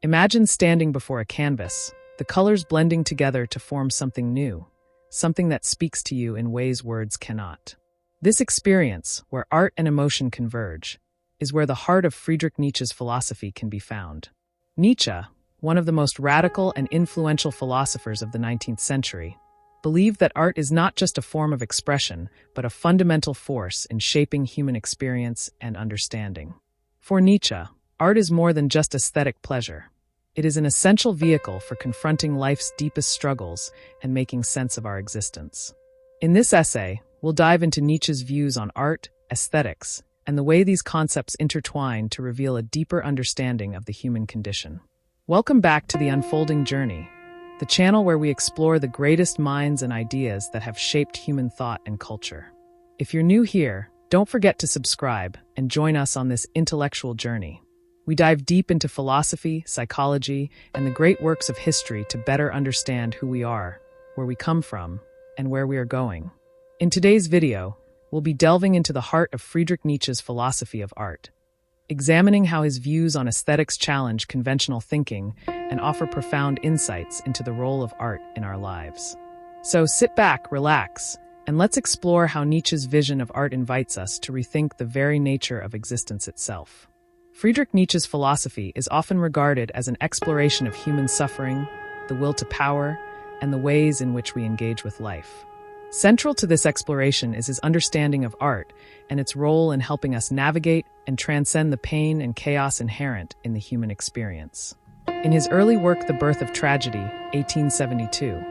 Imagine standing before a canvas, the colors blending together to form something new, something that speaks to you in ways words cannot. This experience, where art and emotion converge, is where the heart of Friedrich Nietzsche's philosophy can be found. Nietzsche, one of the most radical and influential philosophers of the 19th century, believed that art is not just a form of expression, but a fundamental force in shaping human experience and understanding. For Nietzsche, art is more than just aesthetic pleasure. It is an essential vehicle for confronting life's deepest struggles and making sense of our existence. In this essay, we'll dive into Nietzsche's views on art, aesthetics, and the way these concepts intertwine to reveal a deeper understanding of the human condition. Welcome back to The Unfolding Journey, the channel where we explore the greatest minds and ideas that have shaped human thought and culture. If you're new here, don't forget to subscribe and join us on this intellectual journey. We dive deep into philosophy, psychology, and the great works of history to better understand who we are, where we come from, and where we are going. In today's video, we'll be delving into the heart of Friedrich Nietzsche's philosophy of art, examining how his views on aesthetics challenge conventional thinking and offer profound insights into the role of art in our lives. So sit back, relax, and let's explore how Nietzsche's vision of art invites us to rethink the very nature of existence itself. Friedrich Nietzsche's philosophy is often regarded as an exploration of human suffering, the will to power, and the ways in which we engage with life. Central to this exploration is his understanding of art and its role in helping us navigate and transcend the pain and chaos inherent in the human experience. In his early work, The Birth of Tragedy, 1872,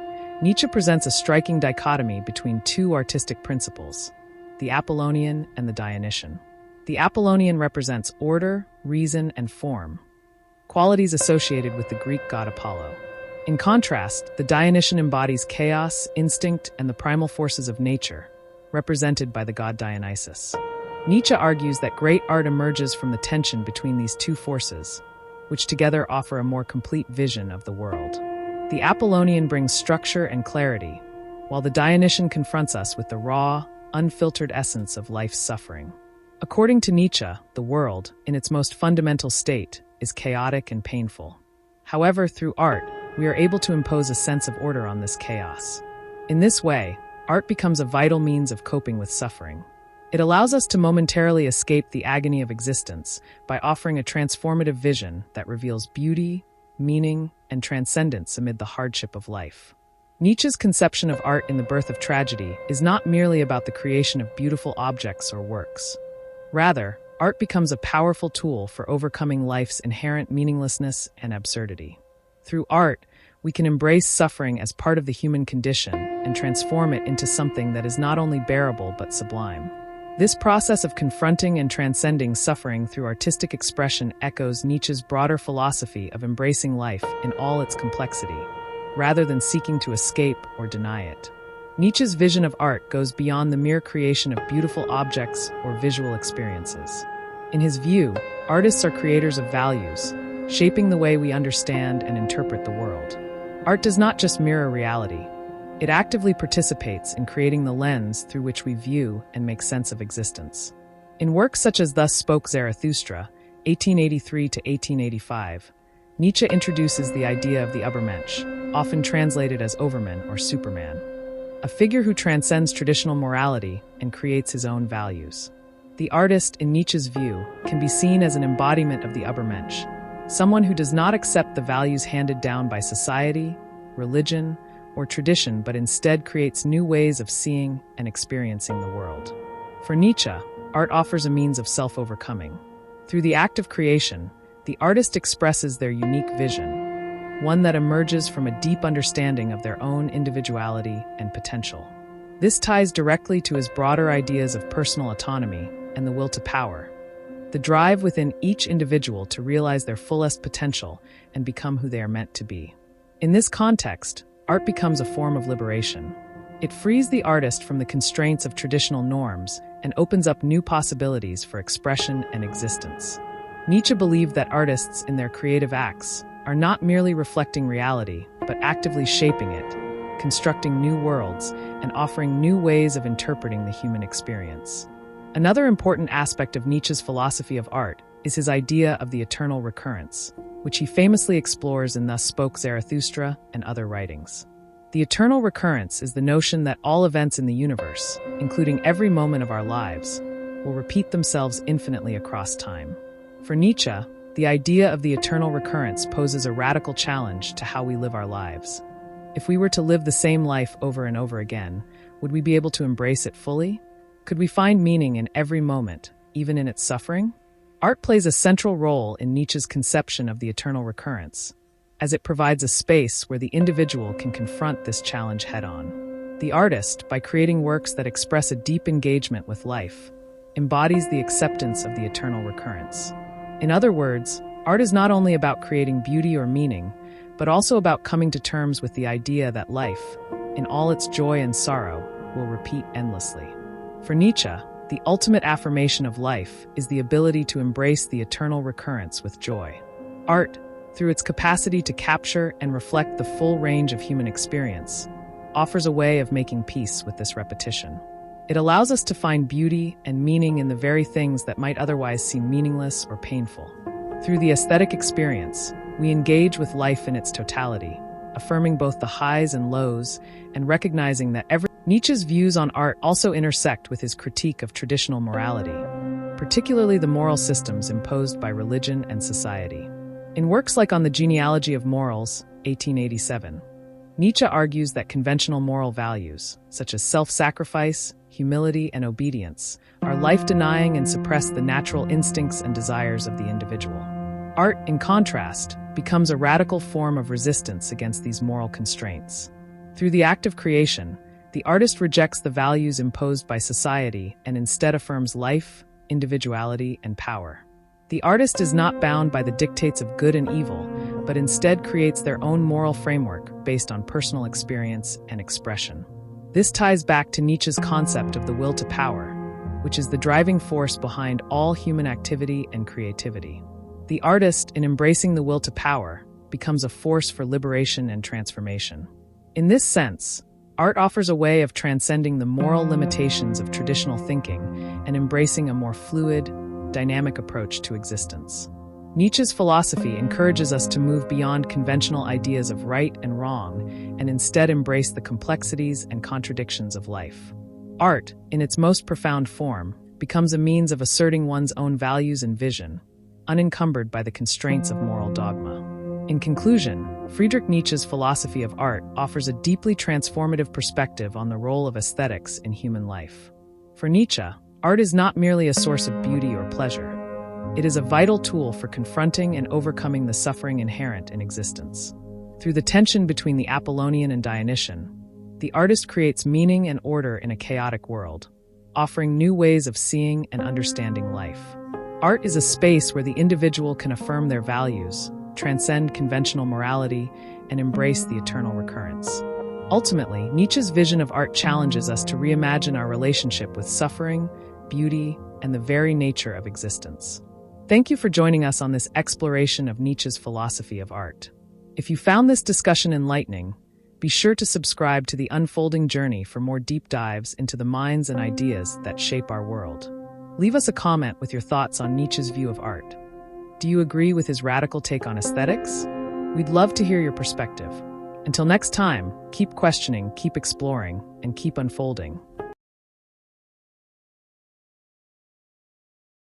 Nietzsche presents a striking dichotomy between two artistic principles, the Apollonian and the Dionysian. The Apollonian represents order, reason, and form, qualities associated with the Greek god Apollo. In contrast, the Dionysian embodies chaos, instinct, and the primal forces of nature, represented by the god Dionysus. Nietzsche argues that great art emerges from the tension between these two forces, which together offer a more complete vision of the world. The Apollonian brings structure and clarity, while the Dionysian confronts us with the raw, unfiltered essence of life's suffering. According to Nietzsche, the world, in its most fundamental state, is chaotic and painful. However, through art, we are able to impose a sense of order on this chaos. In this way, art becomes a vital means of coping with suffering. It allows us to momentarily escape the agony of existence by offering a transformative vision that reveals beauty, meaning, and transcendence amid the hardship of life. Nietzsche's conception of art in The Birth of Tragedy is not merely about the creation of beautiful objects or works. Rather, art becomes a powerful tool for overcoming life's inherent meaninglessness and absurdity. Through art, we can embrace suffering as part of the human condition and transform it into something that is not only bearable but sublime. This process of confronting and transcending suffering through artistic expression echoes Nietzsche's broader philosophy of embracing life in all its complexity, rather than seeking to escape or deny it. Nietzsche's vision of art goes beyond the mere creation of beautiful objects or visual experiences. In his view, artists are creators of values, shaping the way we understand and interpret the world. Art does not just mirror reality. It actively participates in creating the lens through which we view and make sense of existence. In works such as Thus Spoke Zarathustra, 1883 to 1885, Nietzsche introduces the idea of the Übermensch, often translated as Overman or Superman, a figure who transcends traditional morality and creates his own values. The artist, in Nietzsche's view, can be seen as an embodiment of the Übermensch, someone who does not accept the values handed down by society, religion, or tradition, but instead creates new ways of seeing and experiencing the world. For Nietzsche, art offers a means of self-overcoming. Through the act of creation, the artist expresses their unique vision, one that emerges from a deep understanding of their own individuality and potential. This ties directly to his broader ideas of personal autonomy and the will to power, the drive within each individual to realize their fullest potential and become who they are meant to be. In this context, art becomes a form of liberation. It frees the artist from the constraints of traditional norms and opens up new possibilities for expression and existence. Nietzsche believed that artists, in their creative acts, are not merely reflecting reality, but actively shaping it, constructing new worlds, and offering new ways of interpreting the human experience. Another important aspect of Nietzsche's philosophy of art is his idea of the eternal recurrence, which he famously explores in Thus Spoke Zarathustra and other writings. The eternal recurrence is the notion that all events in the universe, including every moment of our lives, will repeat themselves infinitely across time. For Nietzsche, the idea of the eternal recurrence poses a radical challenge to how we live our lives. If we were to live the same life over and over again, would we be able to embrace it fully? Could we find meaning in every moment, even in its suffering? Art plays a central role in Nietzsche's conception of the eternal recurrence, as it provides a space where the individual can confront this challenge head-on. The artist, by creating works that express a deep engagement with life, embodies the acceptance of the eternal recurrence. In other words, art is not only about creating beauty or meaning, but also about coming to terms with the idea that life, in all its joy and sorrow, will repeat endlessly. For Nietzsche, the ultimate affirmation of life is the ability to embrace the eternal recurrence with joy. Art, through its capacity to capture and reflect the full range of human experience, offers a way of making peace with this repetition. It allows us to find beauty and meaning in the very things that might otherwise seem meaningless or painful. Through the aesthetic experience, we engage with life in its totality, affirming both the highs and lows and recognizing that Nietzsche's views on art also intersect with his critique of traditional morality, particularly the moral systems imposed by religion and society. In works like On the Genealogy of Morals, 1887, Nietzsche argues that conventional moral values, such as self-sacrifice, humility, and obedience, are life-denying and suppress the natural instincts and desires of the individual. Art, in contrast, becomes a radical form of resistance against these moral constraints. Through the act of creation, the artist rejects the values imposed by society and instead affirms life, individuality, and power. The artist is not bound by the dictates of good and evil, but instead creates their own moral framework based on personal experience and expression. This ties back to Nietzsche's concept of the will to power, which is the driving force behind all human activity and creativity. The artist, in embracing the will to power, becomes a force for liberation and transformation. In this sense, art offers a way of transcending the moral limitations of traditional thinking and embracing a more fluid, dynamic approach to existence. Nietzsche's philosophy encourages us to move beyond conventional ideas of right and wrong and instead embrace the complexities and contradictions of life. Art, in its most profound form, becomes a means of asserting one's own values and vision, unencumbered by the constraints of moral dogma. In conclusion, Friedrich Nietzsche's philosophy of art offers a deeply transformative perspective on the role of aesthetics in human life. For Nietzsche, art is not merely a source of beauty or pleasure. It is a vital tool for confronting and overcoming the suffering inherent in existence. Through the tension between the Apollonian and Dionysian, the artist creates meaning and order in a chaotic world, offering new ways of seeing and understanding life. Art is a space where the individual can affirm their values, transcend conventional morality, and embrace the eternal recurrence. Ultimately, Nietzsche's vision of art challenges us to reimagine our relationship with suffering, beauty, and the very nature of existence. Thank you for joining us on this exploration of Nietzsche's philosophy of art. If you found this discussion enlightening, be sure to subscribe to The Unfolding Journey for more deep dives into the minds and ideas that shape our world. Leave us a comment with your thoughts on Nietzsche's view of art. Do you agree with his radical take on aesthetics? We'd love to hear your perspective. Until next time, keep questioning, keep exploring, and keep unfolding.